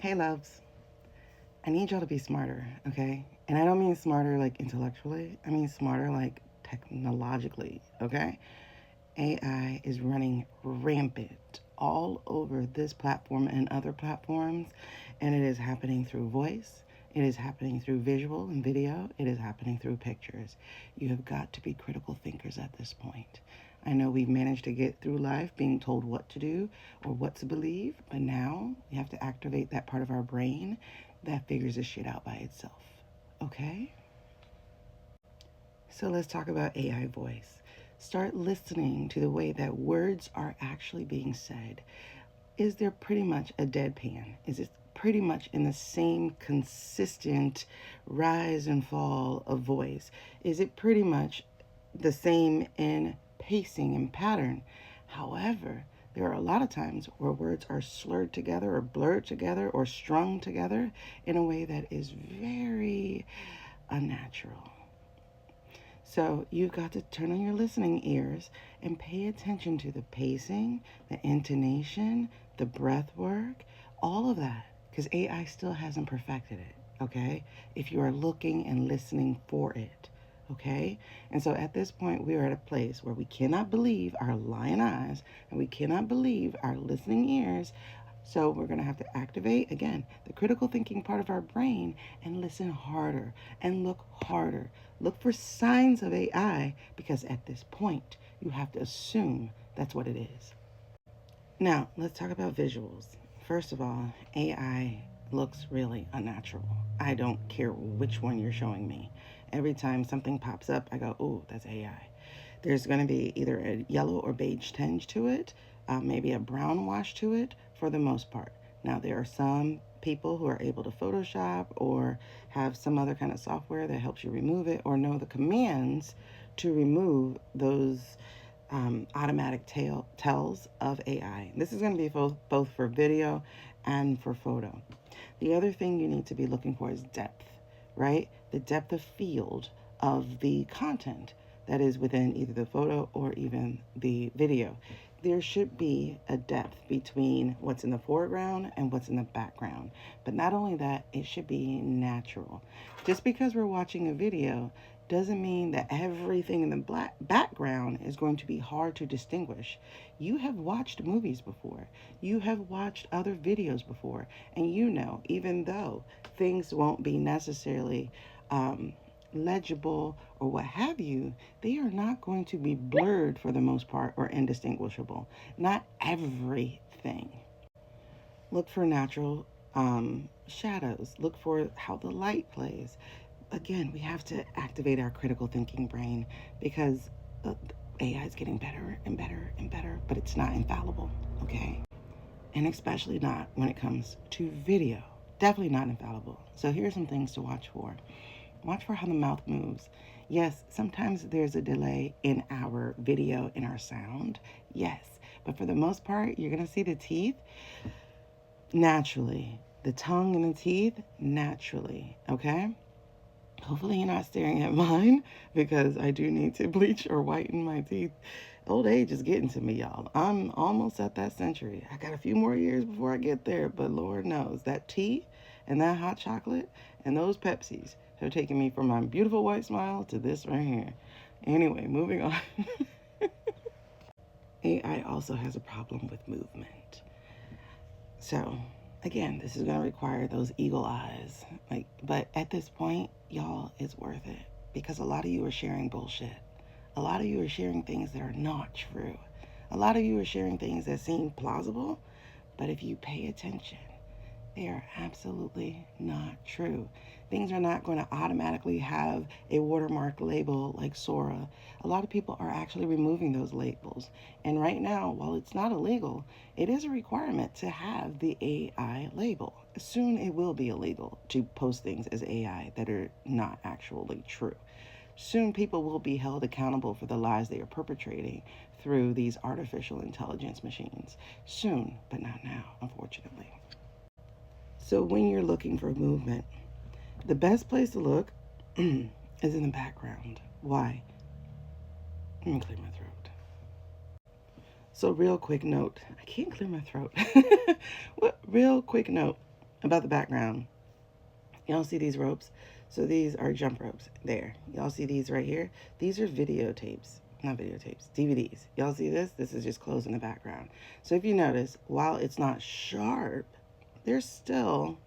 Hey, loves. I need y'all to be smarter, okay? And I don't mean smarter like intellectually, I mean smarter like technologically, okay? AI is running rampant all over this platform and other platforms, and it is happening through voice. It is happening through visual and video. It is happening through pictures. You have got to be critical thinkers at this point. I know we've managed to get through life being told what to do or what to believe, but now we have to activate that part of our brain that figures this shit out by itself. Okay? So let's talk about AI voice. Start listening to the way that words are actually being said. Is there pretty much a deadpan? Is it pretty much in the same consistent rise and fall of voice? Is it pretty much the same in pacing and pattern? However, there are a lot of times where words are slurred together or blurred together or strung together in a way that is very unnatural. So you've got to turn on your listening ears and pay attention to the pacing, the intonation, the breath work, all of that, because AI still hasn't perfected it, okay? If you are looking and listening for it, okay? And so at this point, we are at a place where we cannot believe our lying eyes and we cannot believe our listening ears. So we're going to have to activate, again, the critical thinking part of our brain and listen harder and look harder. Look for signs of AI because at this point, you have to assume that's what it is. Now, let's talk about visuals. First of all, AI looks really unnatural. I don't care which one you're showing me. Every time something pops up, I go, oh, that's AI. There's going to be either a yellow or beige tinge to it, maybe a brown wash to it for the most part. Now, there are some people who are able to Photoshop or have some other kind of software that helps you remove it or know the commands to remove those automatic tells of AI. This is going to be both for video and for photo. The other thing you need to be looking for is depth, right? The depth of field of the content that is within either the photo or even the video. There should be a depth between what's in the foreground and what's in the background. But not only that, it should be natural. Just because we're watching a video doesn't mean that everything in the background is going to be hard to distinguish. You have watched movies before, you have watched other videos before, and you know, even though things won't be necessarily legible or what have you, they are not going to be blurred for the most part or indistinguishable. Not everything. Look for natural shadows. Look for how the light plays. Again, we have to activate our critical thinking brain because AI is getting better and better and better, but it's not infallible, okay? And especially not when it comes to video. Definitely not infallible. So here's some things to watch for. Watch for how the mouth moves. Yes, sometimes there's a delay in our video, in our sound. Yes, but for the most part, you're going to see the teeth naturally. The tongue and the teeth naturally, okay? Hopefully you're not staring at mine because I do need to bleach or whiten my teeth. Old age is getting to me, y'all. I'm almost at that century. I got a few more years before I get there, but Lord knows that tea and that hot chocolate and those Pepsis have taken me from my beautiful white smile to this right here. Anyway, moving on. AI also has a problem with movement. So, again, this is going to require those eagle eyes. But at this point, y'all, it's worth it because a lot of you are sharing bullshit. A lot of you are sharing things that are not true. A lot of you are sharing things that seem plausible, but if you pay attention, they are absolutely not true. Things are not going to automatically have a watermark label like Sora. A lot of people are actually removing those labels. And right now, while it's not illegal, it is a requirement to have the AI label. Soon it will be illegal to post things as AI that are not actually true. Soon people will be held accountable for the lies they are perpetrating through these artificial intelligence machines. Soon, but not now, unfortunately. So when you're looking for movement, the best place to look is in the background. Why? Let me clear my throat. So real quick note. I can't clear my throat. Real quick note. about the background. Y'all see these ropes? So these are jump ropes. There. Y'all see these right here? These are videotapes. Not videotapes, DVDs. Y'all see this? This is just closed in the background. So if you notice, while it's not sharp, there's still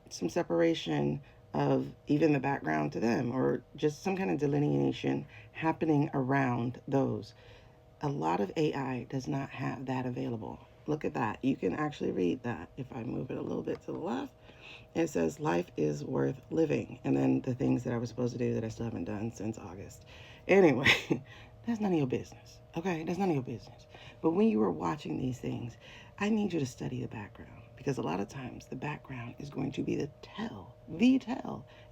some separation of even the background to them, or just some kind of delineation happening around those. A lot of AI does not have that available. Look at that. You can actually read that. If I move it a little bit to the left, it says life is worth living. And then the things that I was supposed to do that I still haven't done since August. Anyway, that's none of your business. Okay, that's none of your business. But when you are watching these things, I need you to study the background, because a lot of times the background is going to be the tell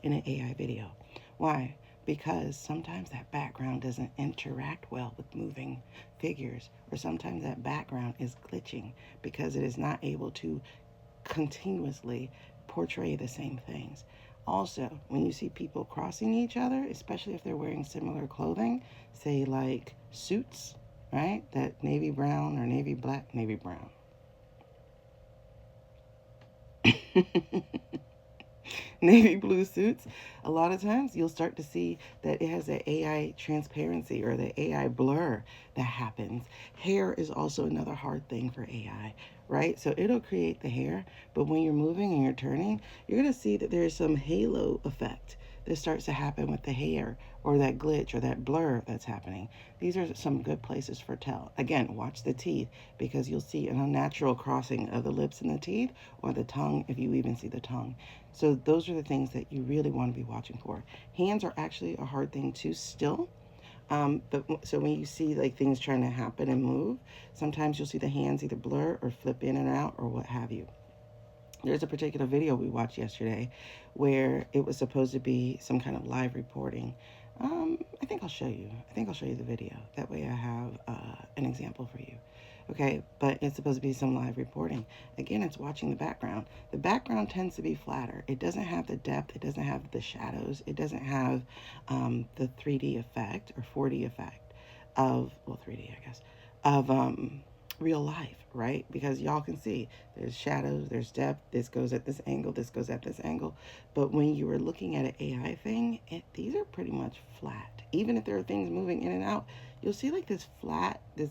in an AI video. Why? Because sometimes that background doesn't interact well with moving figures, or sometimes that background is glitching because it is not able to continuously portray the same things. Also, when you see people crossing each other, especially if they're wearing similar clothing, say like suits, right? That navy brown or navy black, navy brown. Navy blue suits, a lot of times you'll start to see that it has an AI transparency or the AI blur that happens. Hair is also another hard thing for AI, right? So it'll create the hair, but when you're moving and you're turning, you're going to see that there's some halo effect that starts to happen with the hair, or that glitch or that blur that's happening. These are some good places for tell. Again, watch the teeth, because you'll see an unnatural crossing of the lips and the teeth, or the tongue, if you even see the tongue. So those are the things that you really want to be watching for. Hands are actually a hard thing to still. But so when you see like things trying to happen and move, sometimes you'll see the hands either blur or flip in and out or what have you. There's a particular video we watched yesterday where it was supposed to be some kind of live reporting. I think I'll show you. I think I'll show you the video. That way I have an example for you. Okay, but it's supposed to be some live reporting. Again, it's watching the background. The background tends to be flatter. It doesn't have the depth. It doesn't have the shadows. It doesn't have the 3D effect or 4D effect of, well, 3D, I guess, of real life, right? Because y'all can see there's shadows, there's depth, this goes at this angle, this goes at this angle. But when you were looking at an AI thing, these are pretty much flat. Even if there are things moving in and out, you'll see like this flat, this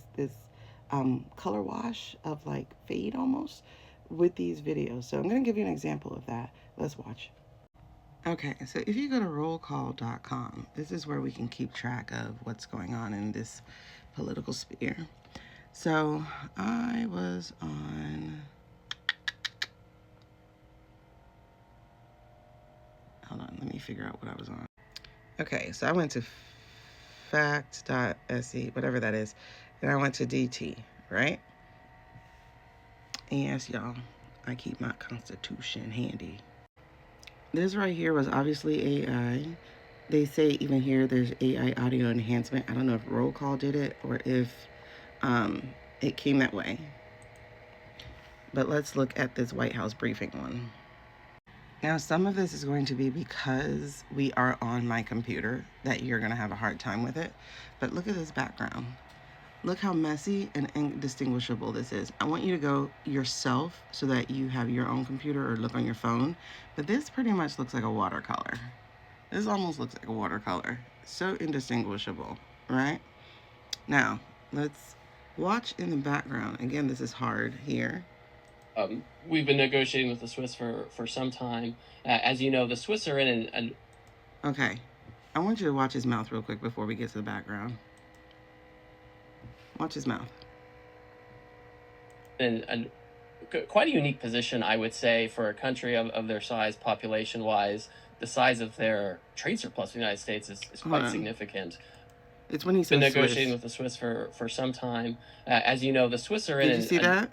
color wash of like fade almost with these videos. So I'm going to give you an example of that. Let's watch. Okay, so if you go to rollcall.com, this is where we can keep track of what's going on in this political sphere. So I was on, hold on, let me figure out what I was on. Okay, so I went to fact.se, whatever that is, and I went to DT, right? And yes, y'all, I keep my constitution handy. This right here was obviously AI. They say even here there's AI audio enhancement. I don't know if Roll Call did it or if it came that way. But let's look at this White House briefing one. Now, some of this is going to be because we are on my computer that you're going to have a hard time with it. But look at this background. Look how messy and indistinguishable this is. I want you to go yourself so that you have your own computer or look on your phone. But this pretty much looks like a watercolor. This almost looks like a watercolor. So indistinguishable, right? Now, let's watch in the background. Again, this is hard here. We've been negotiating with the Swiss for some time. As you know, the Swiss are in an... Okay. I want you to watch his mouth real quick before we get to the background. Watch his mouth. In quite a unique position, I would say, for a country of their size, population-wise. The size of their trade surplus with the United States is quite significant. It's when he says been negotiating Swiss. with the Swiss for some time. As you know, the Swiss are in... Did you see that?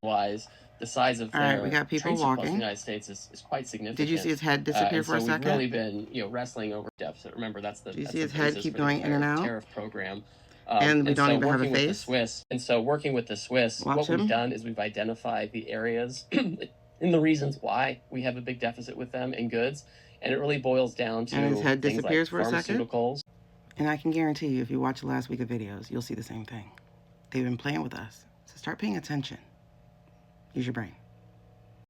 Wise, the size of their we got people trade surplus in walking. the United States is quite significant. Did you see his head disappear for a second? We've really been, wrestling over deficit. Remember, that's the... Did you see his head keep going in and out? Tariff program. And we don't even have a face. Working with the Swiss, what we've done is we've identified the areas and the reasons why we have a big deficit with them in goods, and it really boils down to... And his head disappears like for a second. And I can guarantee you, if you watch the last week of videos, you'll see the same thing. They've been playing with us. So start paying attention. Use your brain.